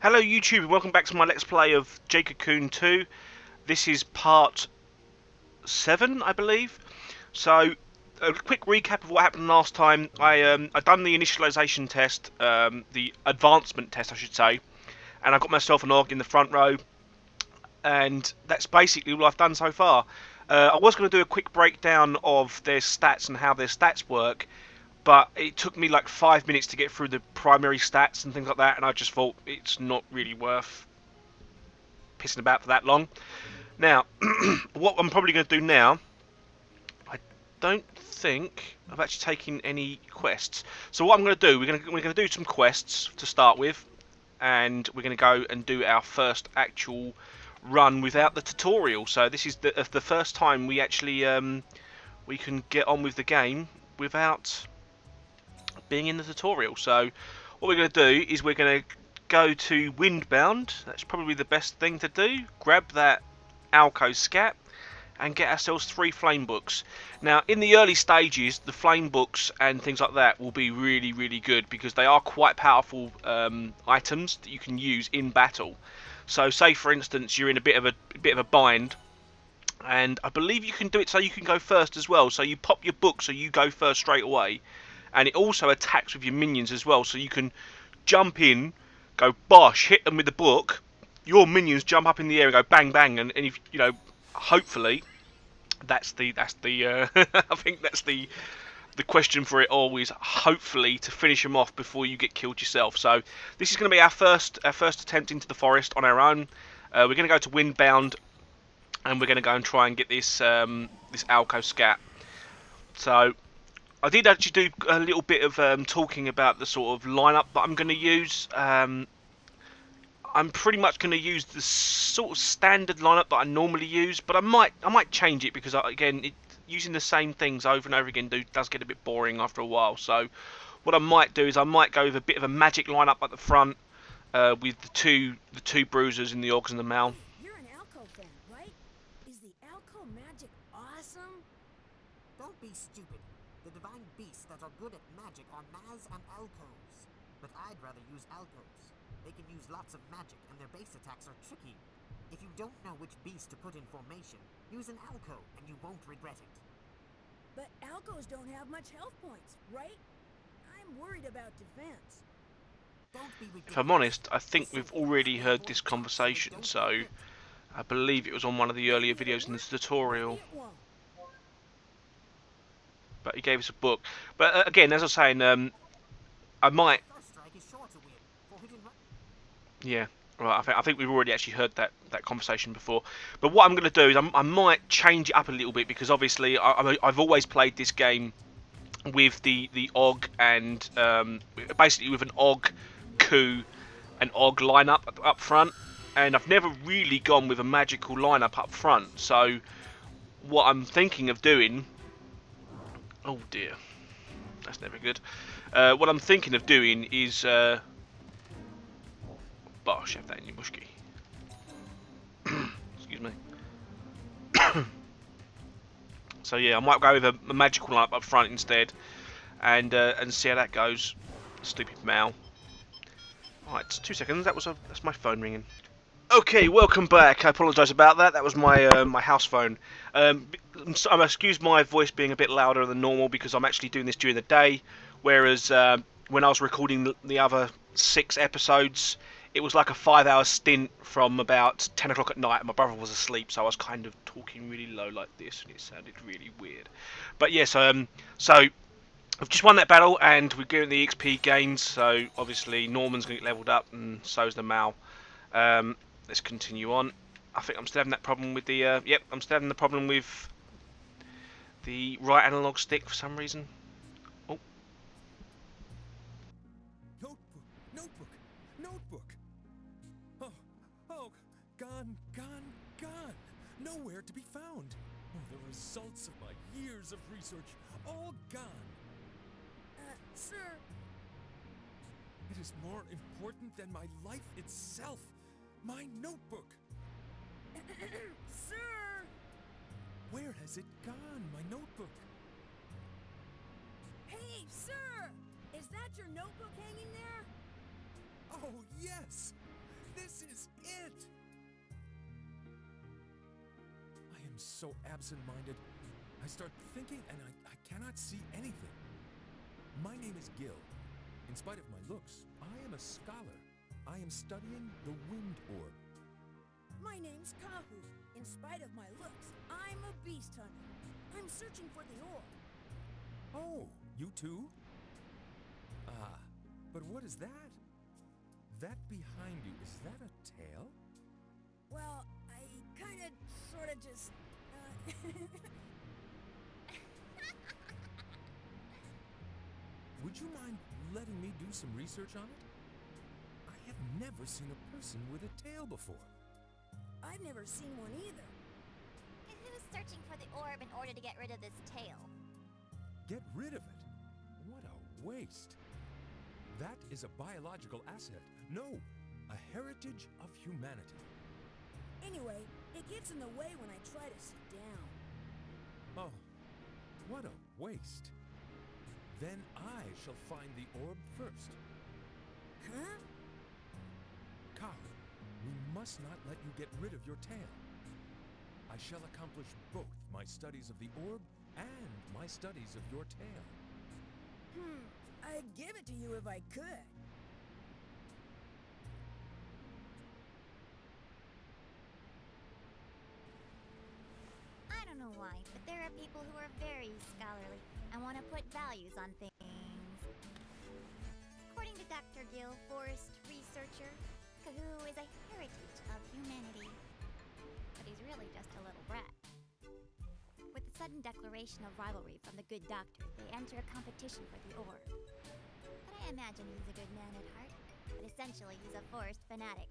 Hello YouTube and welcome back to my Let's Play of Jade Cocoon 2. This is part 7, I believe. So, a quick recap of what happened last time. I done the initialization test, the advancement test I should say, and I got myself an AUG in the front row, and that's basically all I've done so far. I was going to do a quick breakdown of their stats and how their stats work, but it took me like 5 minutes to get through the primary stats and things like that, and I just thought it's not really worth pissing about for that long. Now, what I'm probably going to do now, I don't think I've actually taken any quests. So what I'm going to do, we're going to do some quests to start with, and we're going to go and do our first actual run without the tutorial. So this is the first time we actually we can get on with the game without being in the tutorial. So what we're going to do is we're going to go to Windbound. That's probably the best thing to do. Grab that Alco Scat and get ourselves 3 flame books. Now in the early stages the flame books and things like that will be really good because they are quite powerful items that you can use in battle. So say for instance you're in a bit of a bind, and I believe you can do it so you can go first as well. So you pop your book so you go first straight away, and it also attacks with your minions as well, so you can jump in, go bosh, hit them with the book, your minions jump up in the air and go bang bang, and if you know, hopefully that's the I think that's the question for it all, is hopefully to finish them off before you get killed yourself. So this is going to be our first attempt into the forest on our own. We're going to go to Windbound, and we're going to go and try and get this this Alco Scat. So I did actually do a little bit of talking about the sort of lineup that I'm going to use. I'm pretty much going to use the sort of standard lineup that I normally use, but I might change it because again, using the same things over and over again does get a bit boring after a while. So what I might do is I might go with a bit of a magic lineup at the front with the two bruisers in the Augs and the Mal. You're an Alco fan, right? Is the Alco magic awesome? Don't be stupid. The divine beasts that are good at magic are Maz and Alcos. But I'd rather use Alcos. They can use lots of magic and their base attacks are tricky. If you don't know which beast to put in formation, use an Alco and you won't regret it. But Alcos don't have much health points, right? I'm worried about defense. Don't be ridiculous. If I'm honest, I think we've already heard this conversation, so I believe it was on one of the earlier videos in this tutorial. But he gave us a book. But again, as I was saying, I might. First strike is sure to win. For hit and run. Yeah, right. I think we've already actually heard that conversation before. But what I'm going to do is I might change it up a little bit, because obviously I've always played this game with the AUG and basically with an AUG coup and AUG lineup up front, and I've never really gone with a magical lineup up front. So what I'm thinking of doing. Oh dear, that's never good. What I'm thinking of doing is, bosh, have that in your mushki. Excuse me. So yeah, I might go with a magical lineup up front instead, and see how that goes. Stupid Mal. Alright, 2 seconds. That's my phone ringing. Okay, welcome back. I apologise about that. That was my my house phone. Excuse my voice being a bit louder than normal because I'm actually doing this during the day, whereas when I was recording the other 6 episodes, it was like a 5-hour stint from about 10 o'clock at night, and my brother was asleep, so I was kind of talking really low like this, and it sounded really weird. But yes, so I've just won that battle, and we're getting the XP gains. So obviously Norman's going to get leveled up, and so's the Mal. Let's continue on. I think I'm still having that problem with the. Yep, I'm still having the problem with the right analog stick for some reason. Oh. Notebook. Oh, gone. Nowhere to be found. Oh, the results of my years of research, all gone. Sir. It is more important than my life itself. My notebook. Sir! Where has it gone, my notebook? Hey, sir! Is that your notebook hanging there? Oh, yes! This is it! I am so absent-minded. I start thinking and I cannot see anything. My name is Gil. In spite of my looks, I am a scholar. I am studying the wind orb. My name's Kahu. In spite of my looks, I'm a beast hunter. I'm searching for the orb. Oh, you too? Ah, but what is that? That behind you, is that a tail? Well, I kinda, sorta just, Would you mind letting me do some research on it? I have never seen a person with a tail before. I've never seen one either. And who's searching for the orb in order to get rid of this tail? Get rid of it? What a waste. That is a biological asset. No, a heritage of humanity. Anyway, it gets in the way when I try to sit down. Oh, what a waste. Then I shall find the orb first. Huh? Kahu, we must not let you get rid of your tail. I shall accomplish both my studies of the orb and my studies of your tail. I'd give it to you if I could. I don't know why, but there are people who are very scholarly and want to put values on things. According to Dr. Gill, forest researcher, Kahoo is a heritage of humanity. But he's really just a little brat. With the sudden declaration of rivalry from the good doctor, they enter a competition for the orb. But I imagine he's a good man at heart, but essentially he's a forest fanatic.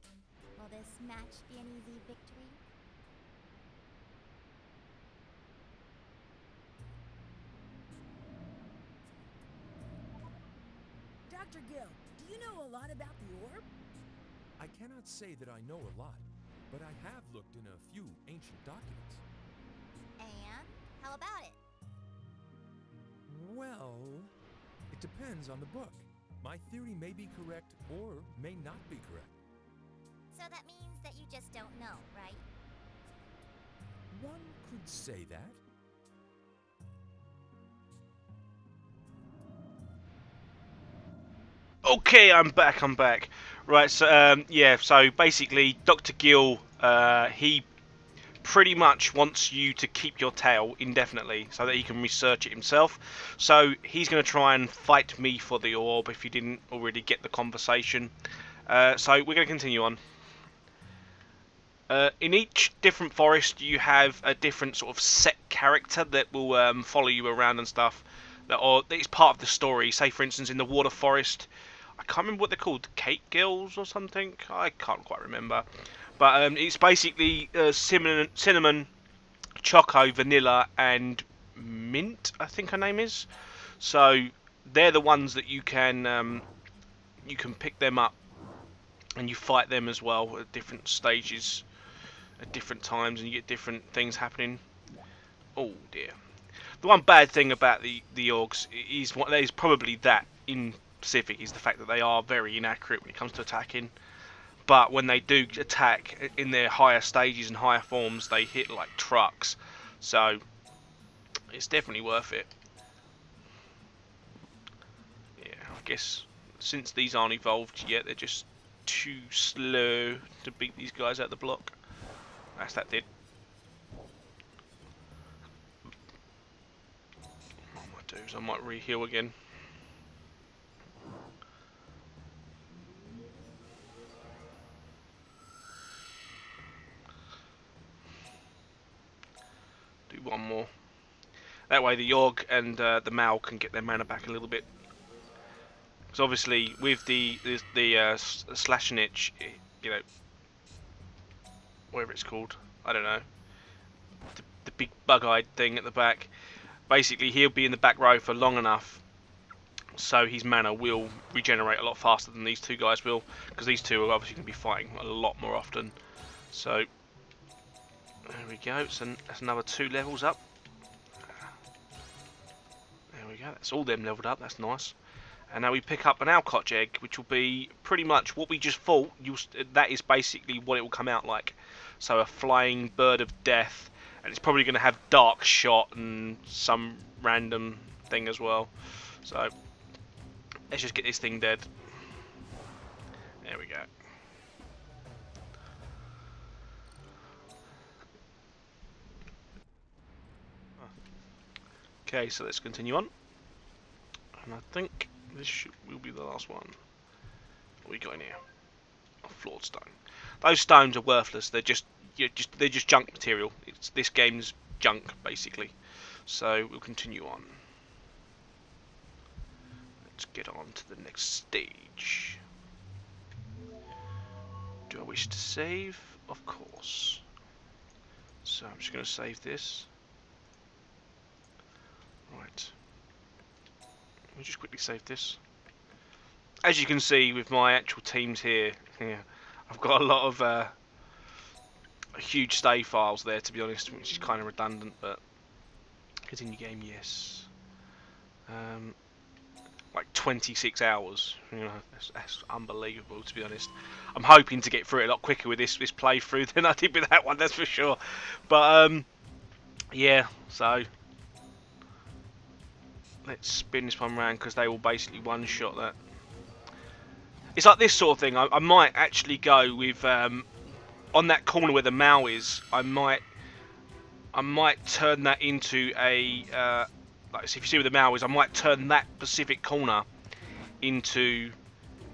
Will this match be an easy victory? Dr. Gill, do you know a lot about the orb? I cannot say that I know a lot, but I have looked in a few ancient documents. And how about it? Well, it depends on the book. My theory may be correct or may not be correct. So that means that you just don't know, right? One could say that. Okay, I'm back. Right, so yeah, so basically, Dr. Gill, he pretty much wants you to keep your tail indefinitely so that he can research it himself. So he's going to try and fight me for the orb if you didn't already get the conversation. So we're going to continue on. In each different forest, you have a different sort of set character that will follow you around and stuff. That is part of the story. Say, for instance, in the water forest, I can't remember what they're called, cake girls or something. I can't quite remember. But it's basically cinnamon, choco, vanilla, and mint, I think her name is. So they're the ones that you can pick them up, and you fight them as well at different stages, at different times, and you get different things happening. Oh dear. The one bad thing about the orcs is probably that in Pacific is the fact that they are very inaccurate when it comes to attacking. But when they do attack in their higher stages and higher forms, they hit like trucks. So it's definitely worth it. Yeah, I guess since these aren't evolved yet, they're just too slow to beat these guys out the block. That's that did. What I might do is I might re-heal again. Do one more. That way the Yorg and the Mal can get their mana back a little bit. Because obviously with the slash and itch, you know, whatever it's called, I don't know, the big bug-eyed thing at the back. Basically, he'll be in the back row for long enough, so his mana will regenerate a lot faster than these two guys will, because these two are obviously going to be fighting a lot more often. So there we go. So that's another 2 levels up. There we go. That's all them leveled up. That's nice. And now we pick up an Alcott egg, which will be pretty much what we just fought. That is basically what it will come out like. So a flying bird of death, and it's probably going to have dark shot and some random thing as well. So let's just get this thing dead. There we go. Okay, so let's continue on. And I think this will be the last one. What we got in here? A floored stone. Those stones are worthless. They're just junk material. This game's junk basically. So we'll continue on. Let's get on to the next stage. Do I wish to save? Of course. So I'm just going to save this. Right. Let me just quickly save this. As you can see with my actual teams here, I've got a lot of huge save files there, to be honest, which is kind of redundant, but continue game, yes. Like 26 hours, that's unbelievable, to be honest. I'm hoping to get through it a lot quicker with this playthrough than I did with that one, that's for sure. But yeah, so let's spin this one round because they will basically one-shot that. It's like this sort of thing. I might actually go with on that corner where the Mao is. I might turn that into a like, so if you see where the Mao is, I might turn that specific corner into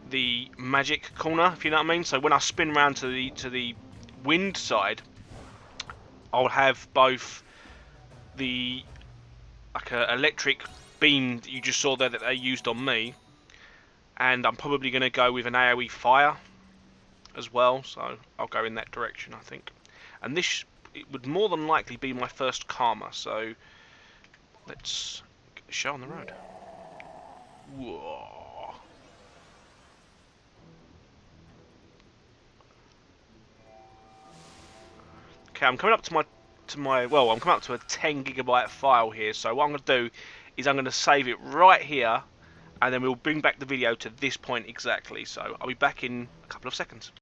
the magic corner, if you know what I mean. So when I spin around to the wind side, I'll have both the like a electric beam that you just saw there that they used on me, and I'm probably going to go with an AoE fire as well, so I'll go in that direction, I think. And this, it would more than likely be my first karma, so let's get the show on the road. Whoa. Okay, I'm coming up to well, I'm coming up to a 10 GB file here, so what I'm going to do is I'm going to save it right here, and then we'll bring back the video to this point exactly. So I'll be back in a couple of seconds.